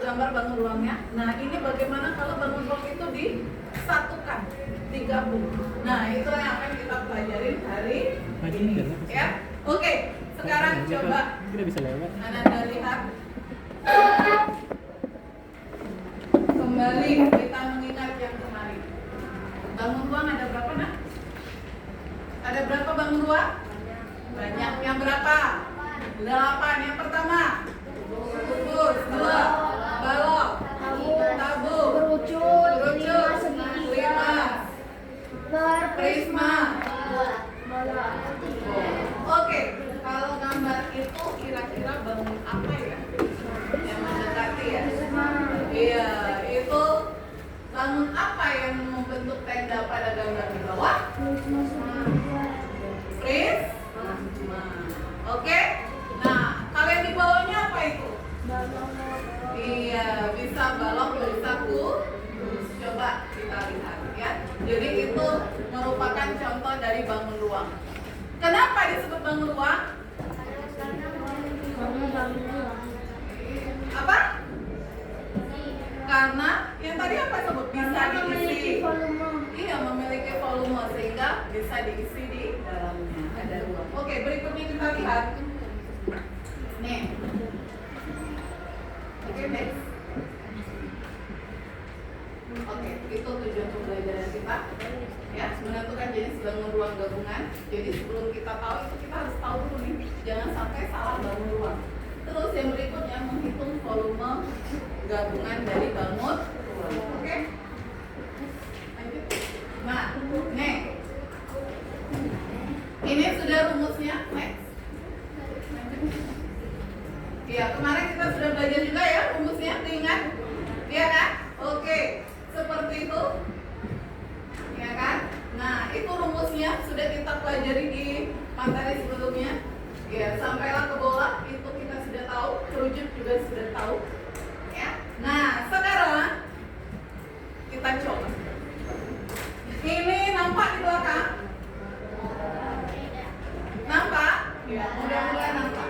gambar bangun ruangnya. Nah, ini bagaimana kalau bangun ruang itu disatukan, digabung. Nah, itu yang akan kita pelajarin hari ini. Ya, oke. Sekarang coba Ananda lihat. Kembali kita mengingat yang kemarin. Bangun ruang ada berapa, nak? Ada berapa bangun ruang? Banyak. Yang berapa? 8. Yang pertama kubus, 2 balok, tabung, kerucut, 5 prisma. Oke, kalau gambar itu kira-kira bangun apa ya? Yang mendekati ya? Iya, itu bangun apa yang membentuk tenda pada gambar di bawah? Prisma. Oke. Nah, kalau yang di bawahnya apa itu? Iya, bisa balok, bisa kubus. Coba kita lihat ya. Jadi itu merupakan contoh dari bangun ruang. Kenapa disebut bangun ruang? Apa? Karena yang tadi apa sebut? Bisa diisi. Iya, memiliki volume sehingga bisa diisi di dalamnya. Ada ruang. Oke, berikutnya kita lihat. Nih. Oke, next. Oke, itu tujuan pembelajaran kita. Ya, menentukan jenis bangun ruang gabungan. Jadi sebelum kita tahu itu kita harus tahu dulu nih, jangan sampai salah bangun ruang. Terus yang berikutnya menghitung volume gabungan dari bangun ruang. Oke? Lanjut. Nah, nih. Ini sudah rumusnya. Next. Iya, kemarin kita sudah belajar juga ya rumusnya, diingat? Iya kan? Oke, seperti itu. Ya kan? Nah, itu rumusnya sudah kita pelajari di materi sebelumnya. Ya, sampailah ke bawah, itu kita sudah tahu, kerucut juga sudah tahu. Ya. Nah, sekarang kita coba. Ini nampak di belakang? Nampak? Ya, mudah-mudahan nampak.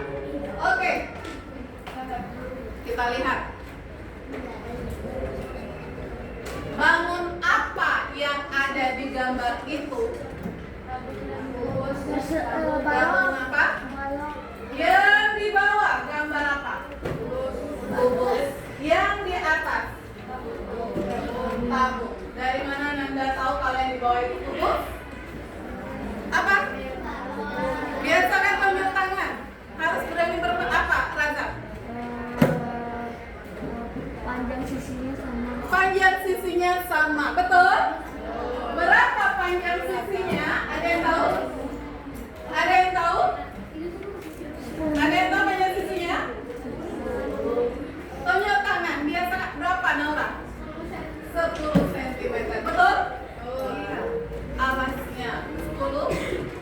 Oke. Kita lihat. Bangun apa yang ada di gambar itu? Bangun apa? Yang di bawah gambar apa? Kubus. Yang di atas? Tabung. Dari mana Nanda tahu kalau yang di bawah itu kubus? Apa? Biasakan tunjuk tangan. Harus berani apa, Raza? Panjang sisinya sama, betul? Berapa panjang sisinya? Ada yang tahu? Ada yang tahu? Ada yang tahu panjang sisinya? Tunjuk tangan. Biasa berapa, Naura? 10 cm, betul? Alasnya 10,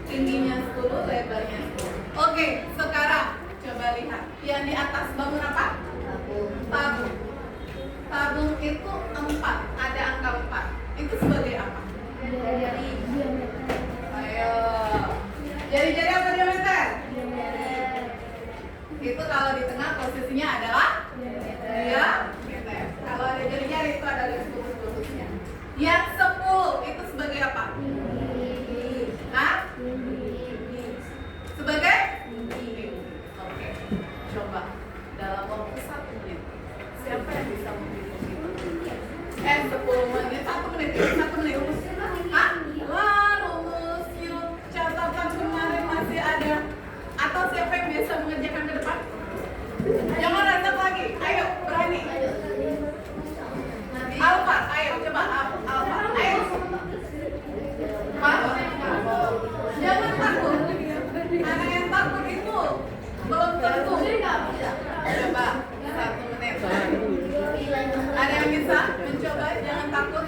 tingginya 10, lebarnya 10. Oke, sekarang coba lihat. Yang di atas bangun apa? Tabung. Tabung itu 4, ada angka 4. Itu sebagai apa? Ayo. Jari-jari apa diameter? Itu kalau di tengah posisinya adalah diameter. Kalau ada jari-jari itu ada lurus-lurusnya. Yang 10 itu sebagai apa? Hah? Sebagai? Oke. Coba dalam waktu 1 menit. Siapa yang bisa menghitung itu? 10 menit, 1 menit, 1 menit. Hah? Wah, rumus yuk catatan kemarin masih ada. Atau siapa yang biasa mengerjakan ke depan? Jangan rasa lagi. Ayo, berani. Alfa, ayo coba Alfa. Ayo. Hah? Jangan takut. Anak yang takut itu belum tentu. Coba 1 menit. Ada yang bisa mencoba? Jangan takut.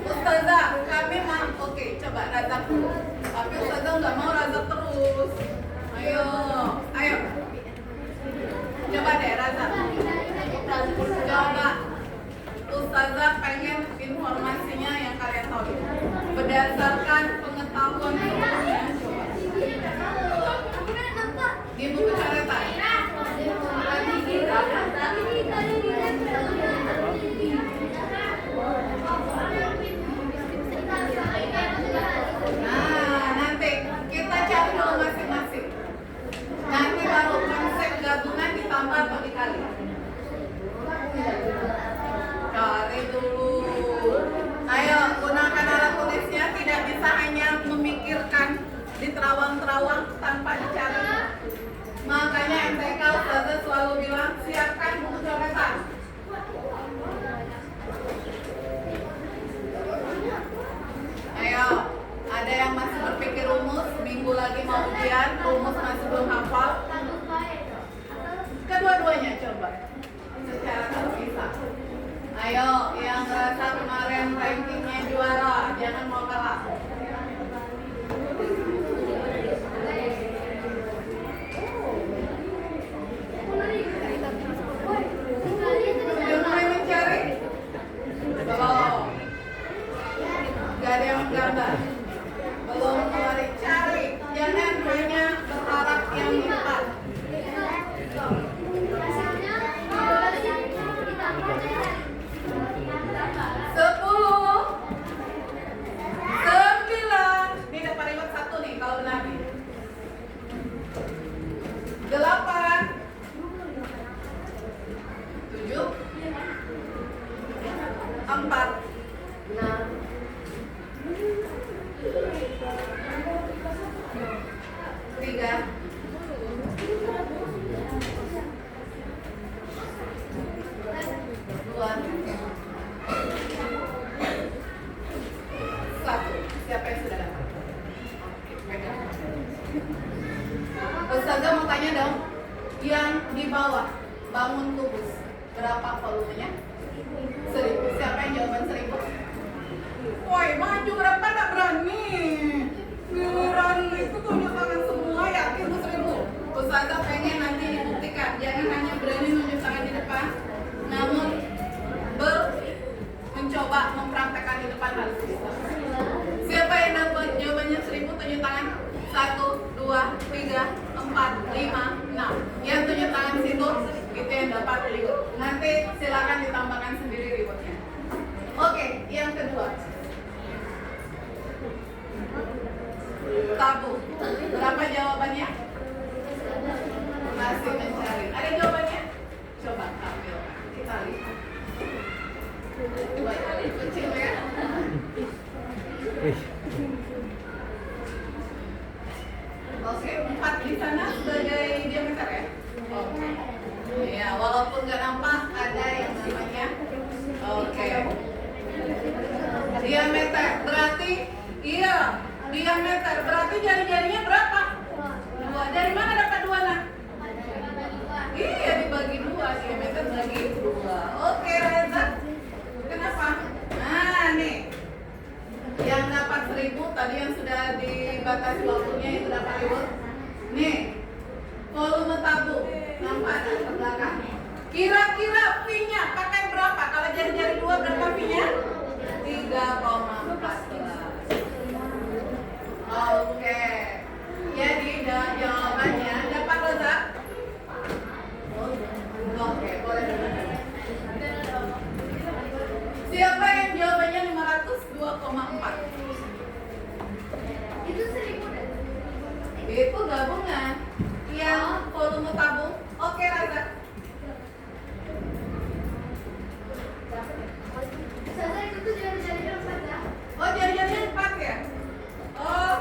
Ustazah, kami mau. Oke, coba razak dulu. Tapi Ustazah nggak mau razak terus. Ayo, ayo. Coba deh razak. Coba. Ustazah pengen informasinya yang kalian tahu berdasarkan pengetahuan sebelumnya. Coba. Di buku catatan. Ayo, yang merasa kemarin rankingnya juara, jangan mau kalah. Sudah mulai mencari? Belum. Gak ada yang menggambar. Belum mulai cari. Jangan hanya berharap yang di depan. 1. Siapa yang sudah dapat? Ustazah mau tanya dong, yang di bawah bangun kubus berapa volumenya? 1000. Siapa yang jawaban 1000? Woi, maju berapa tak berani? Giliran itu tunjuk tangan semua, yakin tuh 1000. Ustazah pengen nanti dibuktikan, jangan hanya berani nunjuk tangan di depan, namun mencoba mempraktekkan di depan harus bisa. Siapa yang dapat jawabannya 1000 tunjuk tangan? 1, 2, 3, 4, 5, 6. Yang tunjuk tangan situ itu yang dapat reward. Nanti silakan ditambahkan sendiri rewardnya. Oke, yang kedua. Tabung. Berapa jawabannya? Masih mencari. Ada jawabannya? Coba ambil. Kita lihat. Kecil ya. Oke, 4 di sana sebagai diameter ya. Oke. Ya, walaupun nggak nampak ada yang namanya. Oke. Diameter berarti iya. Diameter berarti jari-jarinya berapa? 2. Dari mana dapat 2 nak? Iya, dibagi 2. Diameter bagi 2. Oke, Reza. Kenapa? Nah, nih. Yang dapat 1000 tadi yang sudah dibatasi waktunya itu dapat reward. Nih. Volume tabung. Nampak ada ke belakang. Kira-kira V-nya pakai berapa? Kalau jari-jari 2 berapa V-nya? 3,14. Oke. Jadi jawabannya dapat Reza? Oke, boleh. Siapa yang jawabannya 502,4? Itu 1000 dan Itu gabungan. Yang volume tabung. Oke, Raza. Saya itu jari-jarinya 4 ya. Oh, jari-jarinya 4 ya? Oh,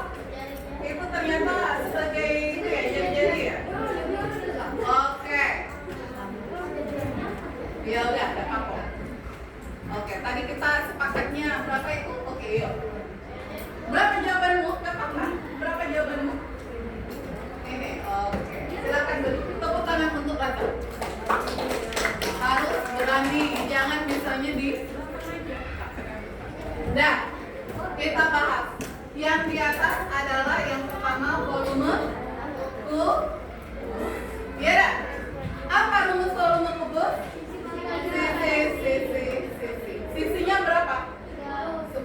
itu ternyata sebagai itu ya, jari-jari ya? Oke. Ya udah, ada apa-apa. Oke, tadi kita sepakatnya berapa itu? Oke, yuk. Berapa jawabanmu? Katakan. Berapa jawabanmu? Ini, oke. Silakan beri tepuk tangan untuk Rata. Harus berani, jangan misalnya di. Nah, kita bahas. Yang di atas adalah yang pertama volume kubus. Ya dah. Apa rumus volume kubus? Sisinya berapa? 10.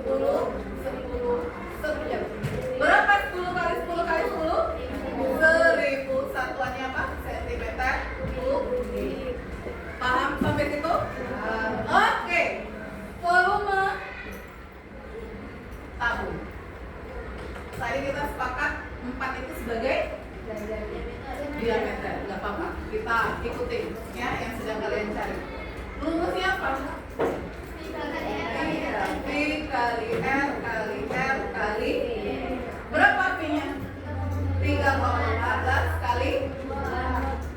Berapa 10 kali 10 kali 10? 1000. Satuannya apa? Sentimeter kubik. Paham sampai situ? Oke. Volume tabung. Tadi kita sepakat 4 itu sebagai diameter. Gak apa-apa. Kita ikutin ya yang sedang kalian cari. Rumusnya apa? V kali R kali R kali berapa V-nya? 3,14 kali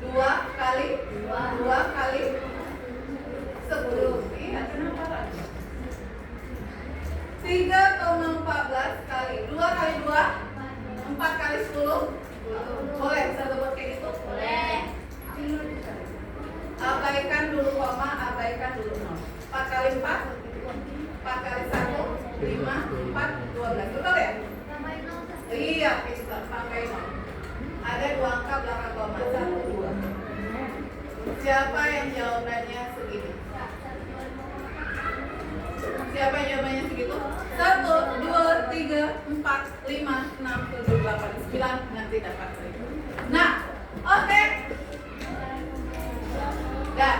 2 kali 2 kali 10. Iya, kenapa? 3,14 kali 2 kali 2 4 kali 10. Boleh bisa buat kayak gitu? boleh. Siapa yang jawabannya segini? Siapa yang jawabannya segitu? 1, 2, 3, 4, 5, 6, 7, 8, 9. Nanti dapat 1000. Nah, oke. Dan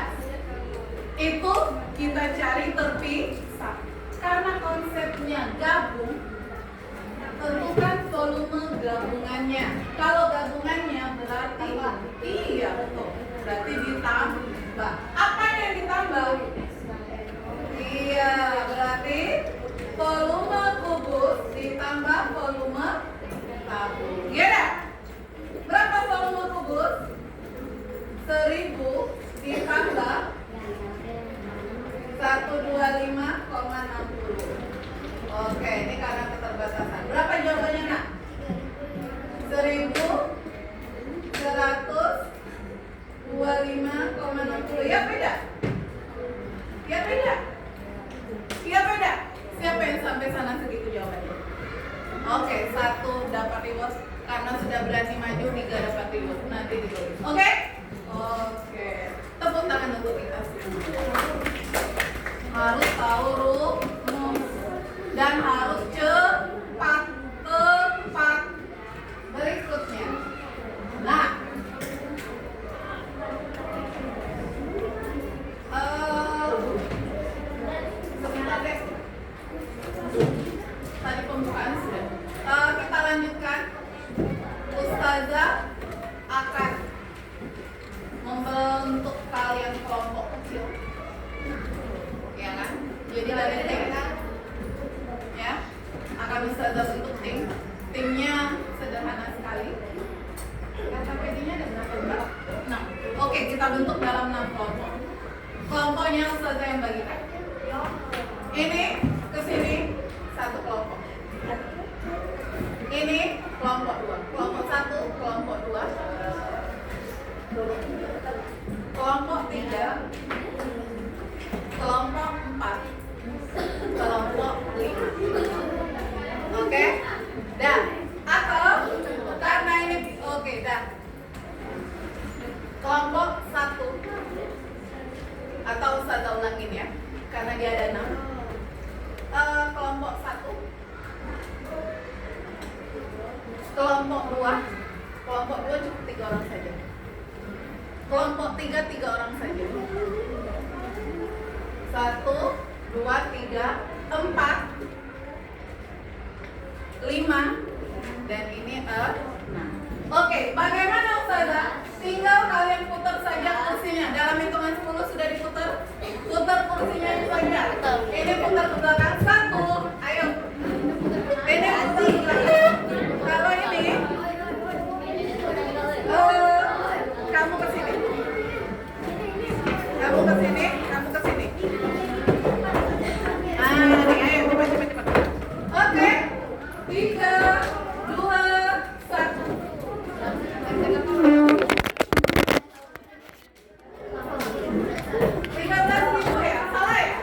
itu kita cari terpisah. Karena konsepnya gabung, tentukan volume gabungannya. Kalau gabungannya berarti iya betul. Berarti ditambah. Apa yang ditambah? Iya, berarti volume kubus ditambah volume tabung. Iya dah? Berapa volume kubus? 1000 ditambah 125,60. Oke, ini karena keterbatasan. Berapa jawabannya, Nak? 1125,60. Ya beda? Ya beda? Ya beda? Siapa yang sampai sana segitu jawabannya? Oke, 1 dapat reward karena sudah berani maju, 3 dapat reward. Nanti ditulis. Oke? Oke. Tepuk tangan untuk kita semua. Harus tahu rumus dan harus cepat. Berikutnya. Nah, sebentar deh. Tadi pembukaan sudah. Kita lanjutkan. Ustazah akan membentuk kalian kelompok kecil, ya kan? Jadi ada tim, ya. Akan Ustazah bentuk tim. Timnya sederhana sekali. Kata PD-nya ada berapa? 6. Oke, kita bentuk dalam 6 kelompok. Kelompoknya Ustazah yang bagikan. Ini ke sini 1 kelompok. Ini kelompok 2. Kelompok 1, kelompok 2. Kelompok 3, kelompok 4, kelompok 5. Oke? Dah. Atau karena ini oke, dah. Kelompok 1 atau Ustazah ulangin ya, karena dia ada 6. Kelompok 1, kelompok 2, kelompok 2 cukup 3 orang saja. Kelompok 3, 3 orang saja. 1, 2, 3, 4, 5, dan ini 6. Oke, bagaimana Ustazah? Tinggal kalian putar saja kursinya. Dalam hitungan 10 sudah diputar. Putar kursinya itu saja. Ini putar ke belakang. 1, ayo. Ini putar ke belakang. Kalau ini kamu ke sini. Kamu ke sini, kamu ke sini. Nih, ayo cepat. Oke. 3, 2, 1. 13.000 ya? Salah ya?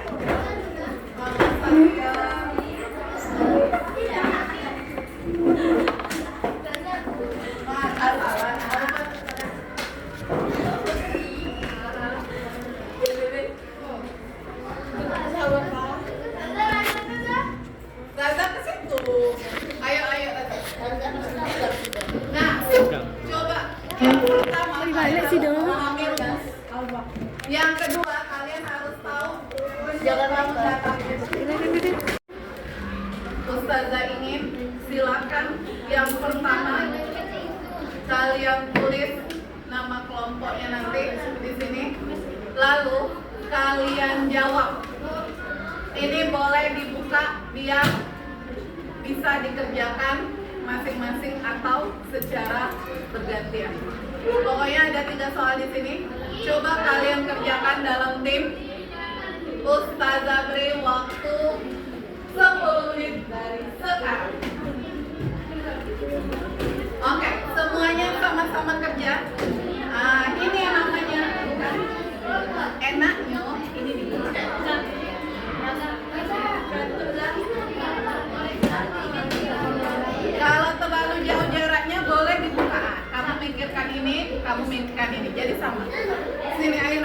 Zaza ke situ. Ayo. Nah, coba yang pertama memahami rumus. Yang kedua, kalian harus tahu penjelasan datanya. Ustazah ingin silakan yang pertama kalian tulis nama kelompoknya nanti di sini. Lalu kalian jawab. Ini boleh dibuka biar bisa dikerjakan masing-masing atau secara bergantian. Pokoknya ada 3 soal di sini. Coba kalian kerjakan dalam tim. Ustazah beri waktu 10 menit dari sekarang. Oke, semuanya sama-sama kerja. Ini yang namanya enaknya ini dibuka. Kalau terlalu jauh jaraknya boleh dibuka. Kamu mikirkan ini, kamu mikirkan ini. Jadi sama. Sini ayo.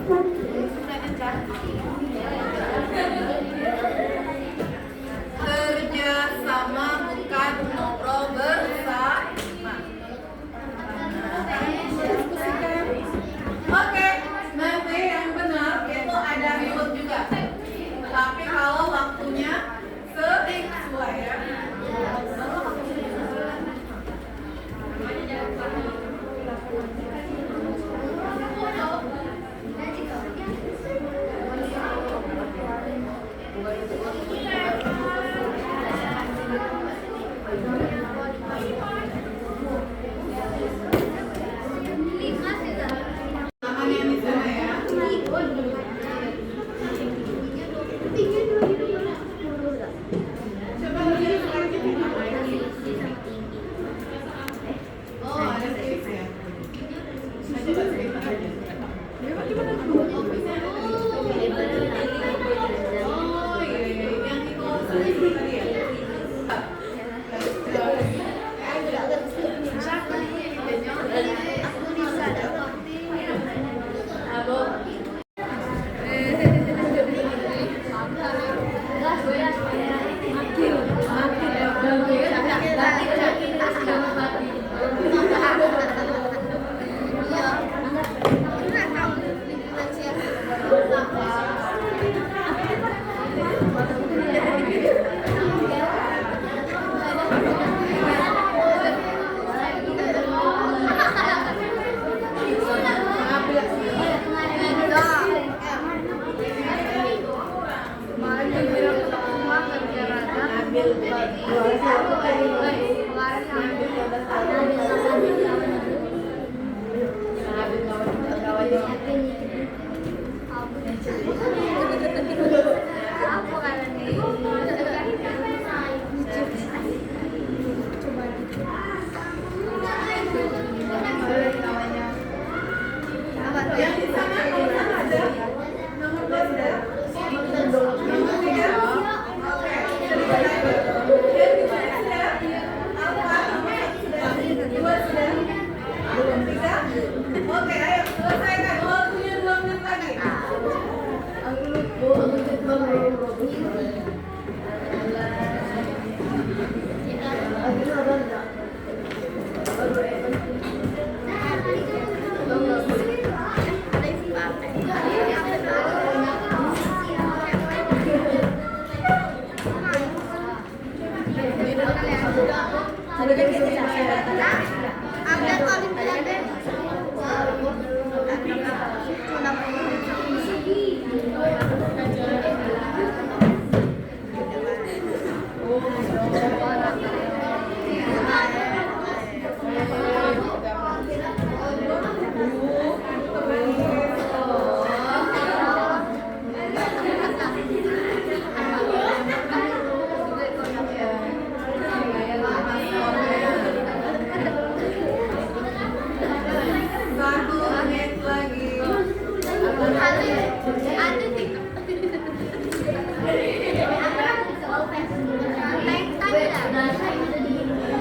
Kerja sama bukan ngobrol bersama. Oke, nanti yang benar itu ada ribut juga. Tapi kalau waktunya sesuai ya. Tangannya di sana ya. Coba lihat lagi. Oh, ada tips ya. Nah, coba cerita aja. Oh, iya. Yang itu tadi ya. Yang di sana ada nomor 12. Nomor 3. Oke. Yang di mana sudah? Apa? Nomor 1 sudah. 2 sudah. Belum 3. Oke, ayo selesaikan. Waktunya 2 menit lagi.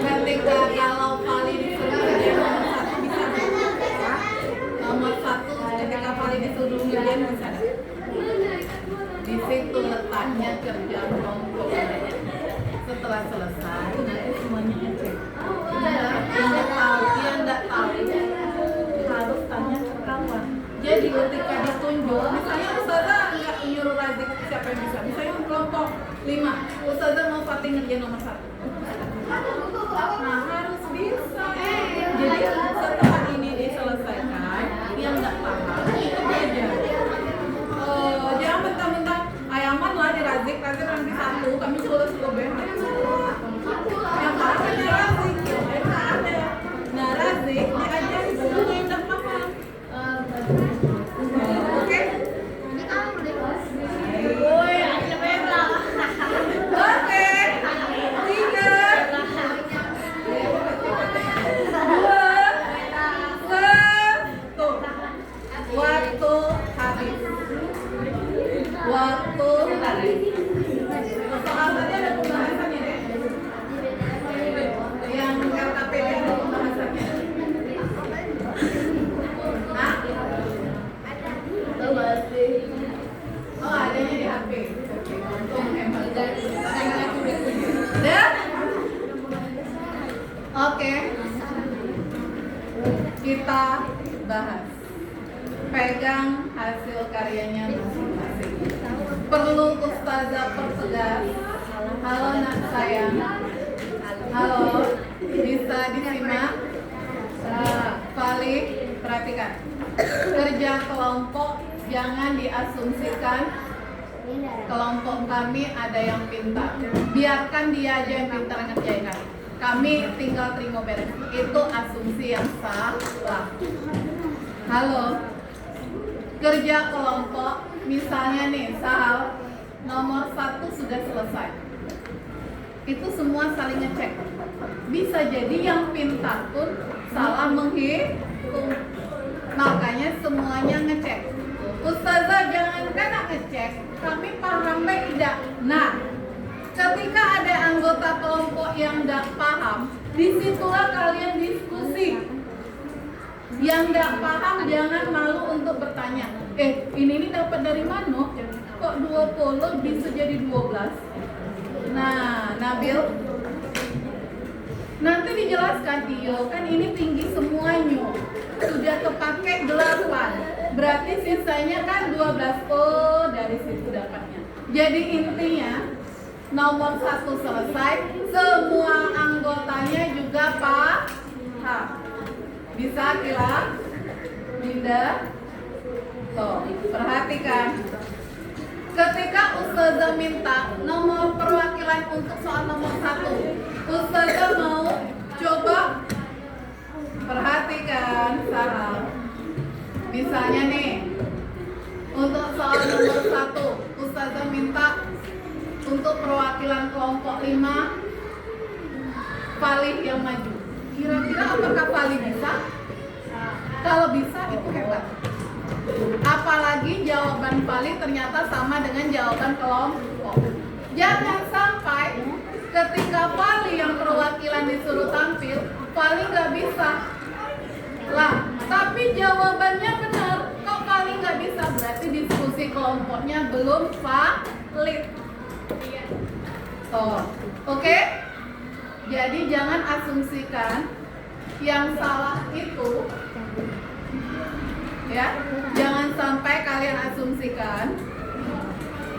Ketika kalau Vali disuruh ngerjain nomor 1 ketika Vali disuruh ngerjain bisa. Di situ letaknya kerja kelompok. Setelah selesai nanti semuanya ngecek. Yang tahu, yang nggak tahu harus tanya ke kawan. Jadi ketika ditunjuk, misalnya Ustazah nggak nyuruh Razik siapa yang bisa. Misalnya kelompok 5, Ustazah mau Fatih ngerjain nomor 1. Nah harus bisa. Jadi setelah ini diselesaikan, yang nggak paham itu belajar. Jangan mentang-mentang ayaman lah di Razik nanti 1, kami suruh benar. Yang paham hanya Razik, yang ada. Nah Razik diajari semua yang nggak paham. Oke? Oke. 3, 2, 1. Waktu habis. Waktu habis. Soal tadi ada pembahasannya deh. Yang LKPD ada pembahasannya. Hah? pegang hasil karyanya masing-masing. Perlu Ustazah pertegas. Halo nak sayang. Halo, bisa disimak? Fali, perhatikan. Kerja kelompok jangan diasumsikan kelompok kami ada yang pintar. Biarkan dia aja yang pintar ngerjain kami. Kami tinggal terima beres. Itu asumsi yang salah. Halo. Kerja kelompok, misalnya nih, Sahal, nomor 1 sudah selesai. Itu semua saling ngecek. Bisa jadi yang pintar pun salah menghitung. Makanya semuanya ngecek. Ustazah jangankan ngecek, kami paham baik tidak. Nah, ketika ada anggota kelompok yang tidak paham, disitulah kalian diskusi. Yang tidak paham jangan malu untuk bertanya. Ini dapat dari mana? Kok 20 bisa jadi 12? Nah, Nabil, nanti dijelaskan. Iya, kan ini tinggi semuanya. Sudah kepake 8. Berarti sisanya kan 12. Oh, dari situ dapatnya. Jadi intinya nomor 1 selesai, semua anggotanya juga paham. Bisa Kila? Linda? Tuh, perhatikan. Ketika Ustazah minta nomor perwakilan untuk soal nomor 1, Ustazah mau coba perhatikan Sahal. Misalnya nih, untuk soal nomor 1, Ustazah minta untuk perwakilan kelompok 5 Fali yang maju. Kira-kira apakah Fali bisa? Kalau bisa itu hebat. Apalagi jawaban Fali ternyata sama dengan jawaban kelompok. Jangan sampai ketika Fali yang perwakilan disuruh tampil, Fali nggak bisa. Lah, tapi jawabannya benar. Kok Fali nggak bisa? Berarti diskusi kelompoknya belum valid. Oke? Jadi jangan asumsikan yang salah itu, ya. Jangan sampai kalian asumsikan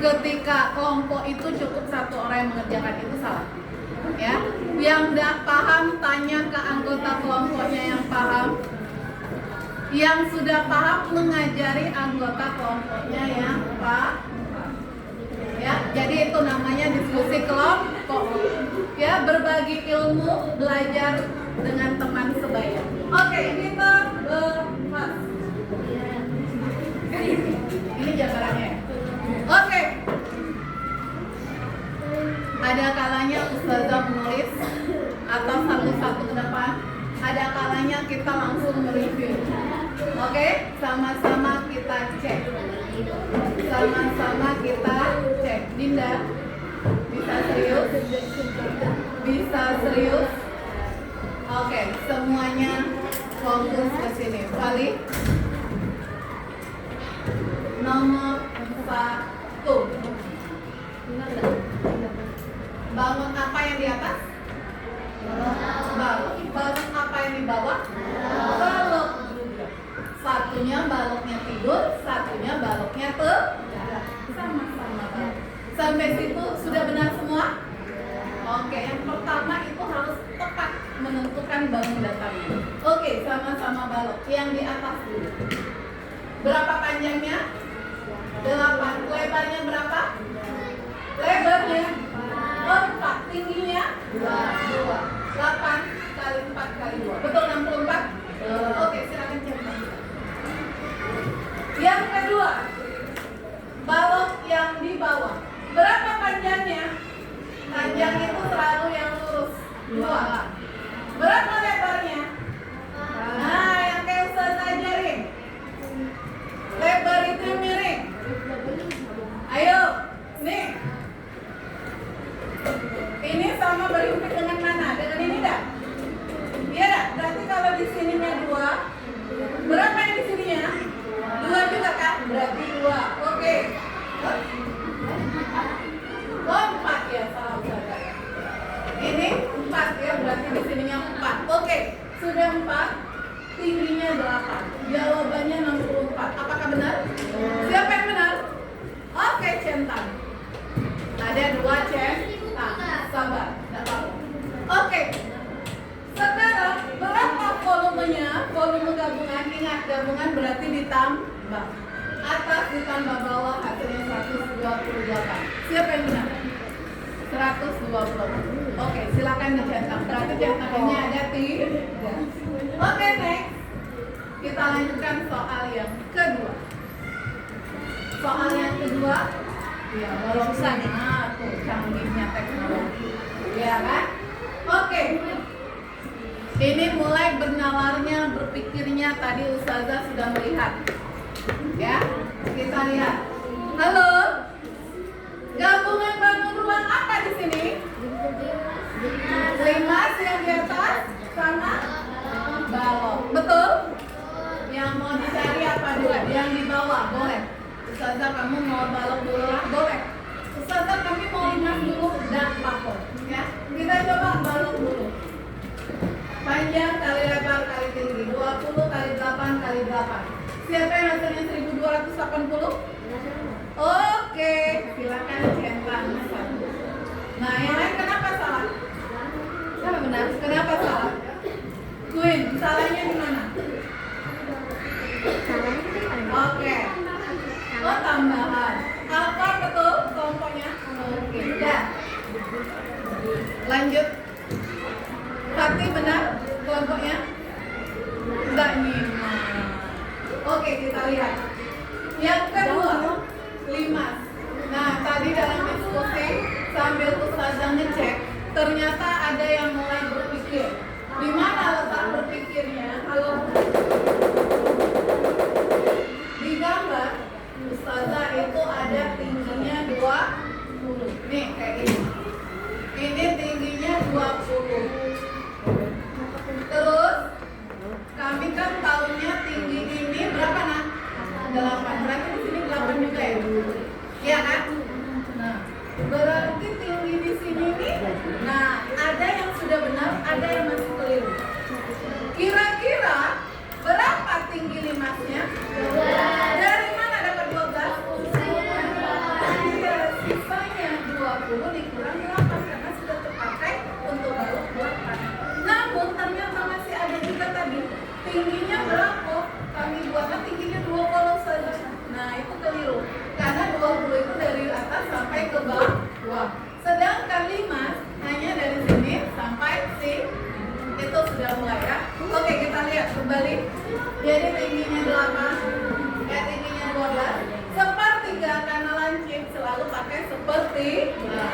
ketika kelompok itu cukup 1 orang yang mengerjakan, itu salah. Ya, yang tidak paham tanya ke anggota kelompoknya yang paham. Yang sudah paham mengajari anggota kelompoknya yang paham. Ya, jadi itu namanya diskusi kelompok. Ya, berbagi ilmu, belajar dengan teman sebaya. Oke, kita bahas. Ini jabarannya. Oke. Ada kalanya Ustazah menulis atau satu-satu ke depan. Ada kalanya kita langsung mereview. Oke, sama-sama kita cek. Sama-sama kita cek. Dinda, bisa serius? Bisa serius? Oke, semuanya fokus ke sini. Fali, nomor 1. Balon apa yang di atas? Balok. Balok apa yang di bawah? Balok juga. Satunya baloknya tidur, satunya baloknya sama-sama balok. Sampai situ sudah benar semua? Oke, yang pertama itu harus tepat menentukan bangun datarnya. Oke, sama-sama balok. Yang di atas dulu. Berapa panjangnya? 8. Lebarnya berapa? Lebarnya 4. Tingginya 2. 8 kali 4 kali 2. Betul 64? Oke, silakan coba. Yang kedua, balok yang di bawah. Berapa panjangnya? Panjang itu selalu yang lurus 2. Berapa lebarnya? Nah, yang kayak Ustazah ajarin. Lebar itu miring. Ayo, nih. Ini sama berhimpit dengan mana? Dengan ini dah? Iya dah, berarti ditambah atas ditambah bawah hasilnya 128. Siapa yang benar? 120. Oke, silakan dicetak. Berarti cetakannya ada 3. Oke, next. Kita lanjutkan soal yang kedua. Soal yang kedua, ya walaupun sana tuh canggihnya teknologi, ya kan? Oke. Ini mulai bernalarnya, berpikirnya tadi Ustazah sudah melihat. Ya, kita lihat. Halo. Gabungan bangun ruang apa di sini? Limas yang di atas sama balok. Betul? Yang mau dicari apa dulu? Yang di bawah, boleh. Ustazah kamu mau balok dulu lah, boleh. Ustazah kami mau limas dulu dan pakor. Ya, kita coba balok dulu. Panjang kali lebar kali tinggi 20 kali 8 kali 8. Siapa yang hasilnya 1280? Oke, silakan centang satu. Nah, yang lain kenapa salah? Siapa benar? Kenapa salah? Queen, salahnya di mana? Oke. Oh, tambahan. Apa betul kelompoknya? Oke, udah. Lanjut. Sakti benar kelompoknya? Enggak nyimak. Oke, kita lihat. Yang kedua, limas. Nah, tadi dalam diskusi sambil Ustazah ngecek, ternyata ada yang mulai berpikir. Di mana letak berpikirnya? Kalau di gambar Ustazah itu ada tingginya 20. Nih, kayak ini. Ini tingginya 20. Terus kami kan tahunya tinggi ini berapa nak? 8. Berarti di sini 8 juga ya? Iya kan? Nah, berarti tinggi di sini nih. Nah, ada yang sudah benar, ada yang masih keliru. Kira-kira berapa tinggi limasnya? 12. Dari mana dapat 12? Iya, sisanya 20 dikurang 8 karena sudah terpakai untuk balok 8. Namun ternyata masih ada juga tadi tingginya berapa? Kami buatnya tingginya 20 saja. Nah, itu keliru. Karena 20 itu dari atas sampai ke bawah. Sedangkan limas hanya dari sini sampai sini. Itu sudah mulai ya. Oke, kita lihat kembali. Jadi tingginya 8, ya tingginya 12. Sepertiga karena lancip selalu pakai sepertiga.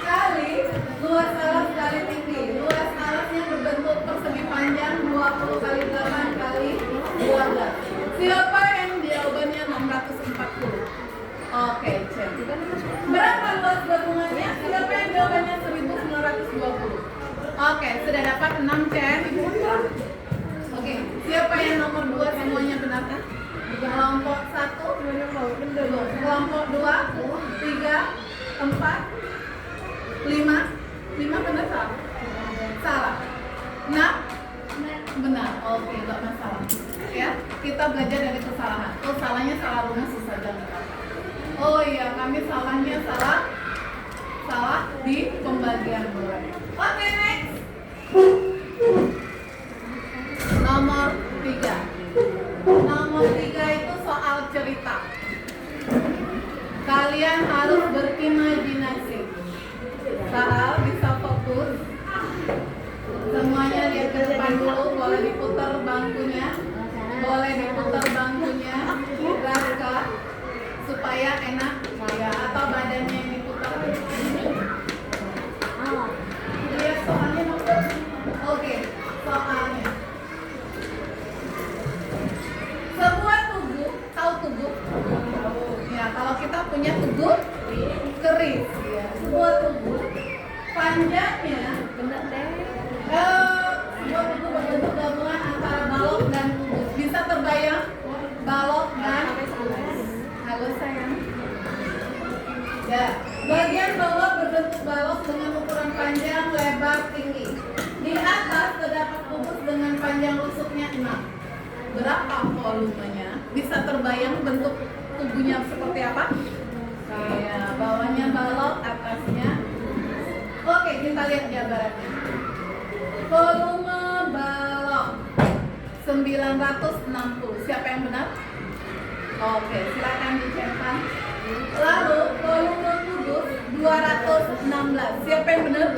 Kali luas alas kali tinggi. Luas alasnya berbentuk persegi panjang 20 kali 8 kali 12. Siapa yang jawabannya 640? Oke, cek. Berapa luas gabungannya? Siapa yang jawabannya 1920? Oke, sudah dapat 6 cek. Oke, siapa yang nomor 2 semuanya benar kan? Kelompok 1, kelompok 2, 3, 4, 5 benar salah? Salah. 6 benar. Oke, enggak masalah. Ya, kita belajar dari kesalahan. Oh, salahnya salah rumus saja. Oh iya, kami salahnya salah di pembagian bulan. Oke, next. Nomor 3. Nomor 3 itu soal cerita. Kalian harus berimajinasi. Soal bisa fokus. Semuanya lihat ke depan dulu. Boleh diputar bangkunya. Boleh diputar bangkunya. Raska supaya enak ya, atau badannya yang diputar. Lihat soalnya maksud. Oke, soalnya. Sebuah tubuh, tahu tubuh? Ya, kalau kita punya tubuh keris ya. Sebuah tubuh panjangnya benar deh. Sebuah tubuh berbentuk gabungan antara balok dan tubuh. Bisa terbayang balok dan halo sayang. Ya, bagian bawah berbentuk balok dengan ukuran panjang, lebar, tinggi. Di atas terdapat kubus dengan panjang rusuknya 6. Berapa volumenya? Bisa terbayang bentuk tubuhnya seperti apa? Ya, bawahnya balok, atasnya. Oke, kita lihat gambarannya. Volume balok 960. Siapa yang benar? Oke, silakan dicetak. Lalu volume kubus 216. Siapa yang benar?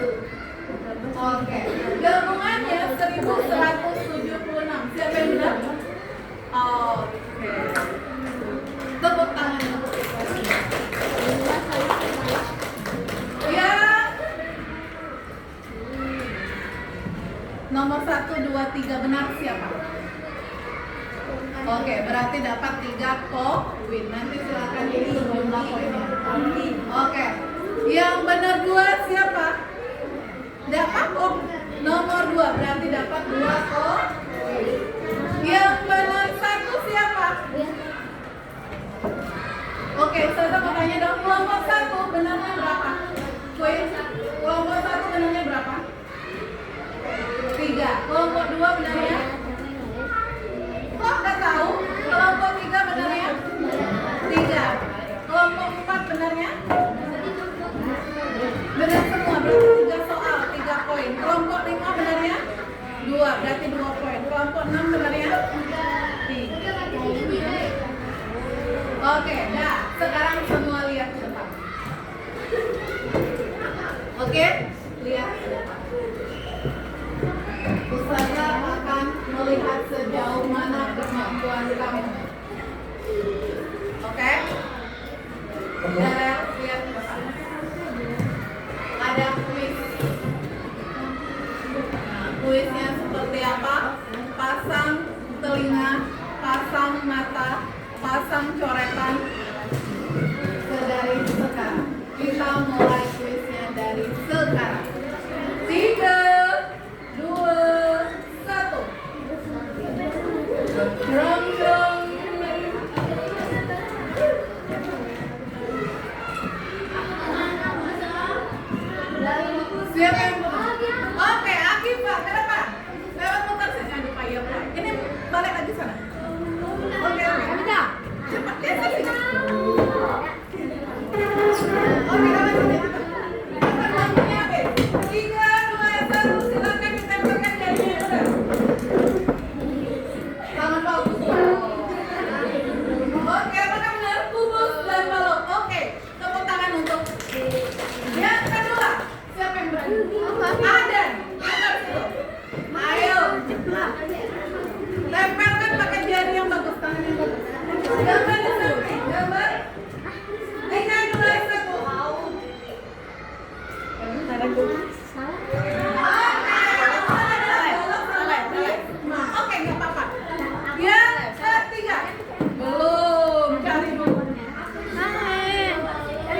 Oke. Gabungannya 1176. Siapa yang benar? Oke. Tepuk tangan untuk kita. Ya. Nomor 1, 2, 3 benar siapa? Oke, berarti dapat 3 poin. Nanti silakan dihitung jumlah poinnya. Oke. Yang benar 2 siapa? Dapat kok. Nomor 2 berarti dapat 2 poin. Yang benar 1 siapa? Oke, saya mau tanya dong, kelompok 1 benarnya berapa? Poin. Kelompok 1 benarnya berapa? 3. Kelompok 2 benarnya? Kok nggak tahu? Kelompok 3 benarnya? 3. Kelompok 4 benarnya? Benar semua, berarti 3 soal, 3 poin. Kelompok 5 benarnya? 2, berarti 2 poin. Kelompok 6 benarnya? 3. Oke, dah. Sekarang semua lihat ke depan. Oke, lihat ke depan. Ustazah akan melihat sejauh mana kemampuan kamu. Oke? Darel, lihat ke depan. Ada kuis. Nah, kuisnya seperti apa? Pasang telinga, pasang mata, pasang coretan. Dari sekarang. Kita mulai kuisnya dari sekarang. 3, 2, 1. Drum drum. Siapa yang Oke, Aki Pak, ke depan. Lewat muter saja di payung. Ini balik lagi sana. Oke, udah. Cepat ya sini. Oke, kamu sini. Cepat waktunya habis. 3, 2, 1. Silakan ditempelkan jarinya udah. Tangan bagus. Oke, apakah benar? Kubus dan balok. Oke, tepuk tangan untuk yang kedua. Siapa yang berani? Adan. Ayo. Tempelkan pakai jari yang bagus, tangan yang bagus. Gambar di samping, gambar. 3, 2, 1. Oke, nggak apa-apa. Yang ketiga. Belum, cari dulu.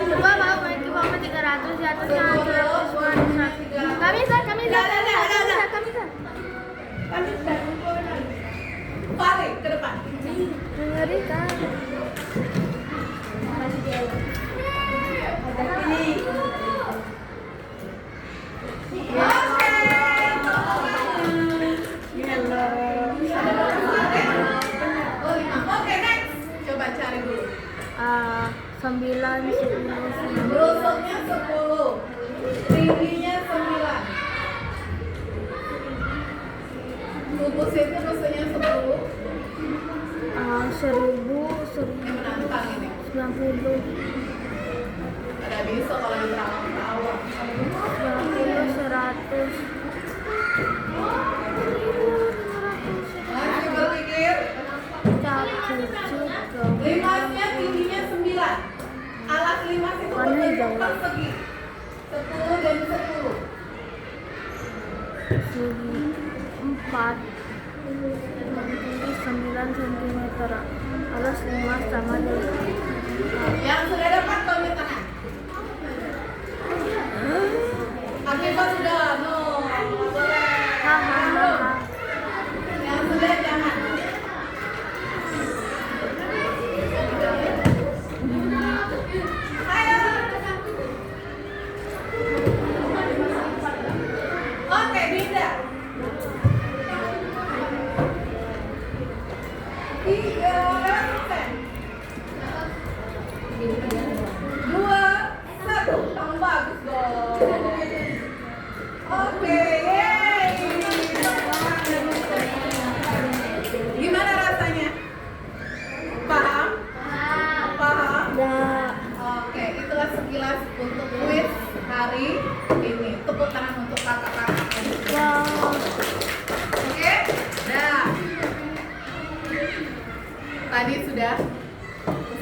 Coba mau main ke bawah 300 di atasnya 200. Kami bisa. Balik ke depan. Mengerikan. Oke. Oh, 5. Oke, next. Coba cari dulu. 9, 10. Brosoknya 10. Tingginya 9. Kubus itu maksudnya 10. 1000, Ini menantang ini. 90, Ada bisa kalau yang tawa. 90, 100. Masih berpikir. Limasnya tingginya 9. Alat limas itu berbentuk persegi. 10 dan 10. 4 tinggi 9 cm. Alas 5 sama dengan Yang sudah dapat tunjuk tangan. Akifah sudah, no, nggak boleh. hahaha. Yang sudah jangan. Ayo. Oke, Dinda. 3%. 2, 1. Kamu bagus dong.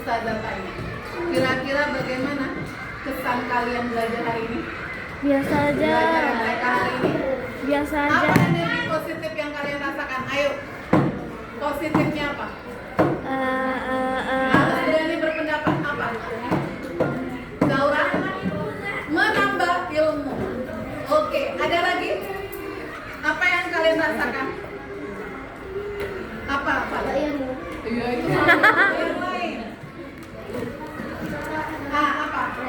Ustazah tanya. Kira-kira bagaimana kesan kalian belajar hari ini? Biasa aja. Belajar mereka hari ini? Biasa Apa aja. energi positif yang kalian rasakan? Ayo. Positifnya apa? Harus berani berpendapat apa? Zaura? Menambah ilmu. Oke, ada lagi? Apa yang kalian rasakan? Apa? Iya, itu yang lain. Apa?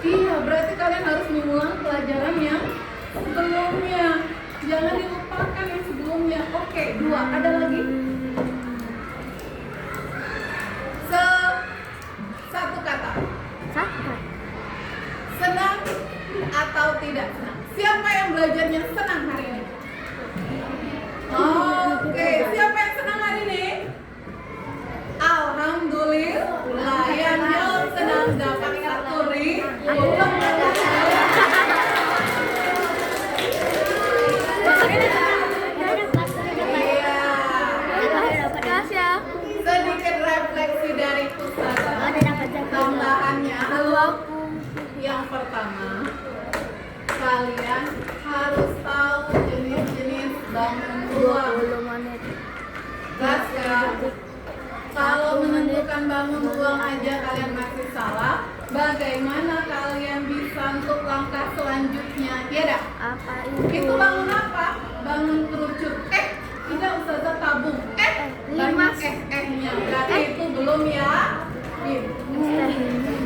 Iya, berarti kalian harus mengulang pelajaran yang sebelumnya. Jangan dilupakan yang sebelumnya. Oke, 2. Ada lagi? Satu kata. Senang atau tidak senang? Siapa yang belajarnya senang hari ini? Oke, siapa yang senang hari ini? Alhamdulillah, yang senang dapat 1 Iya. Sedikit refleksi dari Ustazah. Tambahannya, yang pertama, kalian harus tahu jenis-jenis bangun ruang. Gas ya. Kalau menentukan bangun ruang aja kalian masih salah, bagaimana kalian bisa untuk langkah selanjutnya? Ya dah. Apa Itu bangun apa? Bangun kerucut. Tidak Ustazah tabung. Banyak nya. Berarti itu belum ya.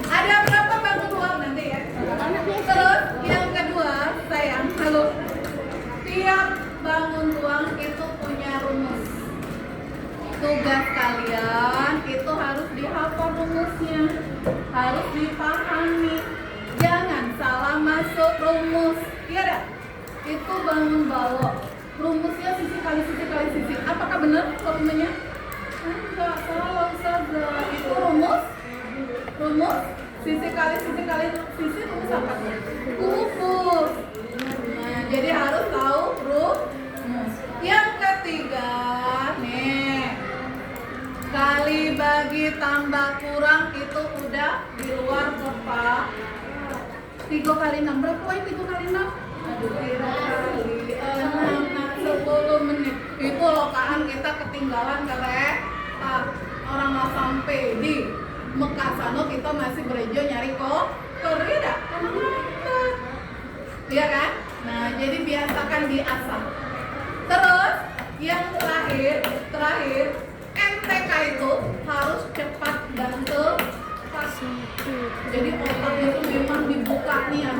Ada berapa bangun ruang nanti ya? Terus yang kedua, sayang, halo. Tiap bangun ruang itu punya rumus. Tugas kalian itu harus dihafal rumusnya, harus dipahami. Jangan salah masuk rumus. Iya dah. Itu bangun balok. Rumusnya sisi kali sisi kali sisi. Apakah benar volumenya? Enggak, salah Ustazah. Itu rumus sisi kali sisi rumus apa? Kubus. Nah, jadi harus tahu rumus. Yang ketiga, nih, kali bagi tambah kurang itu udah di luar kepala. 3 kali 6 berapa poin? 3 kali 6? Aduh, 3 kali 6 10 menit. Itu lokaan kita ketinggalan kereta. Orang mau sampai di Mekah sana kita masih berejo nyari korida karena macet. Iya kan? Nah, jadi biasakan diasah. Terus yang terakhir MTK itu harus cepat dan tepat. Jadi otaknya itu memang dibuka nih ya.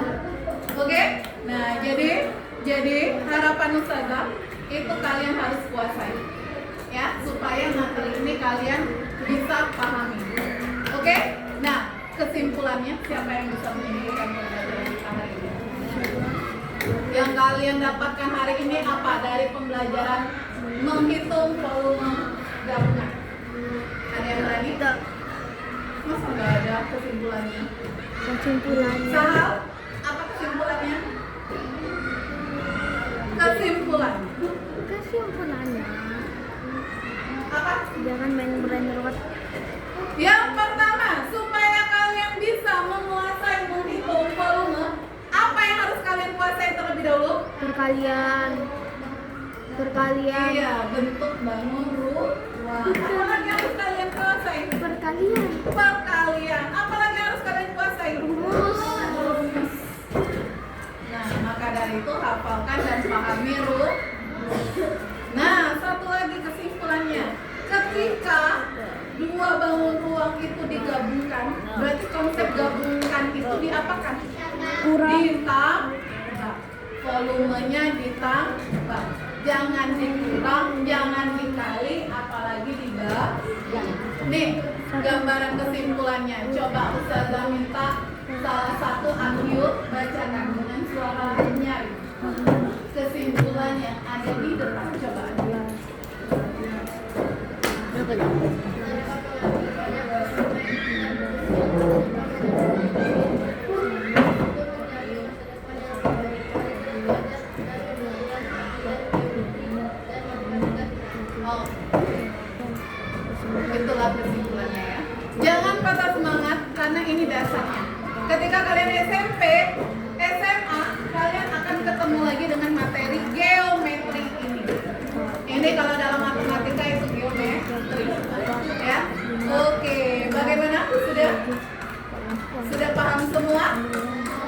Oke? Nah, jadi harapan Ustazah itu kalian harus kuasai. Ya, supaya materi ini kalian bisa pahami. Oke? Nah, kesimpulannya siapa yang bisa menyimpulkan pembelajaran kita hari ini? Yang kalian dapatkan hari ini apa dari pembelajaran menghitung volume gabungan? Ada yang berani? Masa nggak ada kesimpulannya? Sahal, apa kesimpulannya? Kesimpulannya Apa? jangan main brainrot. Yang pertama, supaya kalian bisa menguasai menghitung volume, apa yang harus kalian kuasai terlebih dahulu? Perkalian. Iya, bentuk bangun ruang. Apa lagi harus kalian kuasai? Perkalian. Apa lagi harus kalian kuasai? Rumus. Nah, maka dari itu hafalkan dan pahami rumus. Nah, satu lagi kesimpulannya. Ketika 2 bangun ruang itu digabungkan, berarti konsep gabungkan itu diapakan? Ditambah. Volumenya ditambah. Jangan dikurang, jangan dikali, apalagi dibagi. Nih, gambaran kesimpulannya. Coba Ustazah minta salah satu Akyut bacakan dengan suara nyaring. Kesimpulannya ada di depan. Coba ada. Itulah kesimpulannya ya. Jangan patah semangat karena ini dasarnya. Ketika kalian SMP, SMA, kalian akan ketemu lagi dengan materi geometri ini. Ini kalau dalam matematika itu geometri, ya. Oke, bagaimana? Sudah paham semua?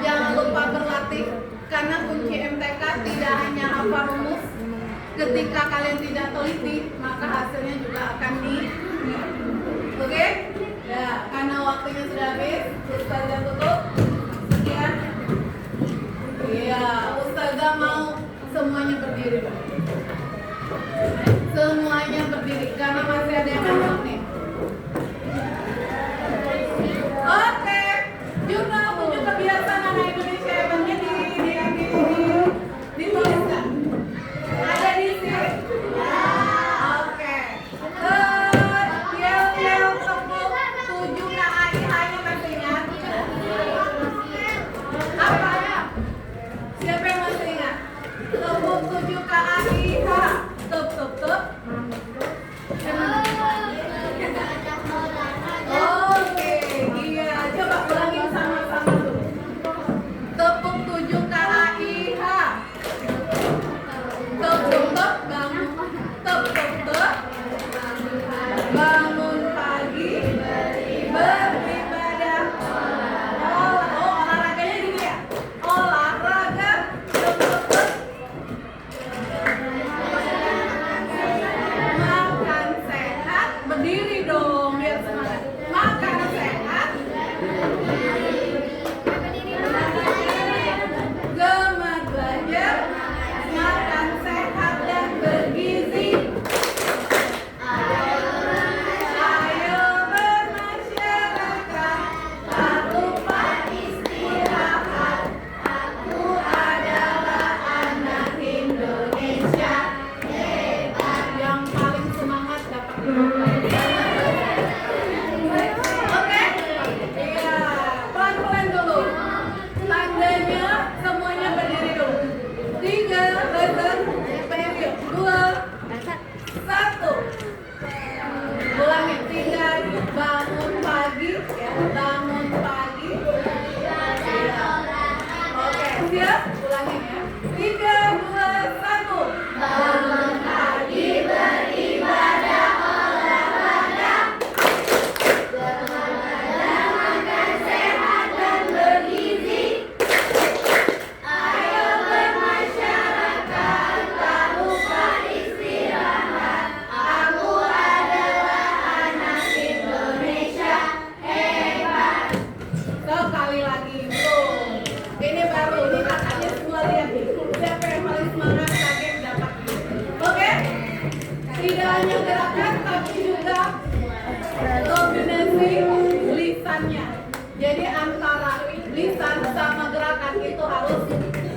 Jangan lupa berlatih karena kunci MTK tidak hanya hafal rumus. Ketika kalian tidak teliti, maka hasilnya juga akan Oke? Ya, karena waktunya sudah habis, Ustazah tutup. Sekian. Iya, Ustazah mau semuanya berdiri dulu. Semuanya berdiri karena masih ada yang masuk nih. Oke, jurnal 7 kebiasaan anak Indonesia hebatnya dituliskan. Ada di sini. Oke. Yel tepuk 7 KAIH-nya masih ingat? Apa? Siapa yang masih ingat? Tepuk 7 KAIH. Tup. Oke, iya. Coba ulangin sama-sama dulu. Tepuk 7 KAIH. Tup, bangun. Tup. Bangun pagi, beribadah. Olahraganya gini ya. Olahraga. Tup. Makan sehat, berdiri dong biar semangat. Makan sehat, gemar belajar, makan sehat dan bergizi. Ayo bermasyarakat, tak lupa istirahat. Aku adalah anak Indonesia hebat. Yang paling semangat dapat Oke? Iya, pelan-pelan dulu. Tandanya semuanya berdiri dulu. 3, buzzer, period. 2, 1. Ulangin 3, bangun pagi, ya, bangun pagi. Oke, siap? Ulangin ya. 3, 2, 1. Bangun pagi, beribadah, olahraga. Makan sehat dan bergizi. Ayo bermasyarakat, tak lupa istirahat. Aku adalah anak Indonesia hebat. Sekali lagi, bro. Ini baru, ini kakaknya semua lihat nih. Siapa yang paling semangat kaget dapat. Oke? Tidak hanya gerakan, tapi juga kombinasi lisannya. Jadi antara lisan sama gerakan itu harus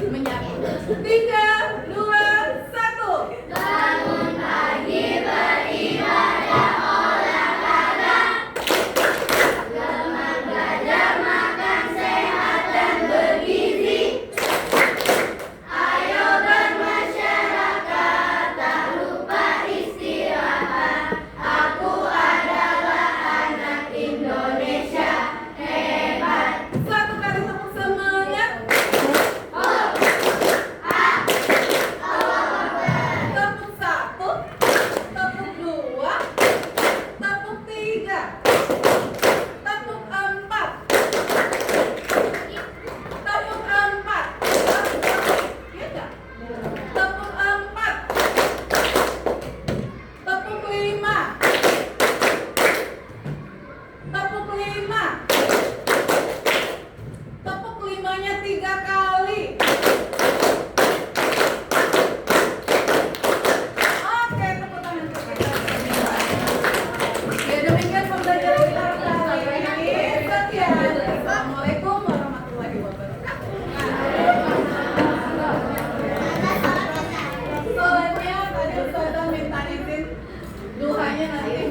menyatu. 3, 2, 1. Bangun pagi, beribadah, olahraga. Gemar belajar, makan sehat dan bergizi. Ayo bermasyarakat, tak lupa istirahat. Aku adalah anak Indonesia hebat. Satu kali tepuk semangat. Tepuk 1, tepuk 2, tepuk 3, tepuk 4, tepuk 4. Iya nggak? Tepuk 4, tepuk 5, tepuk 5, tepuk 5-nya 3 kali. Oke, tepuk tangan untuk kita. Ya, demikian pembelajaran kita kali ini. Sekian. Assalamualaikum warahmatullahi wabarakatuh. Soalnya tadi Ustazah minta izin duhanya nanti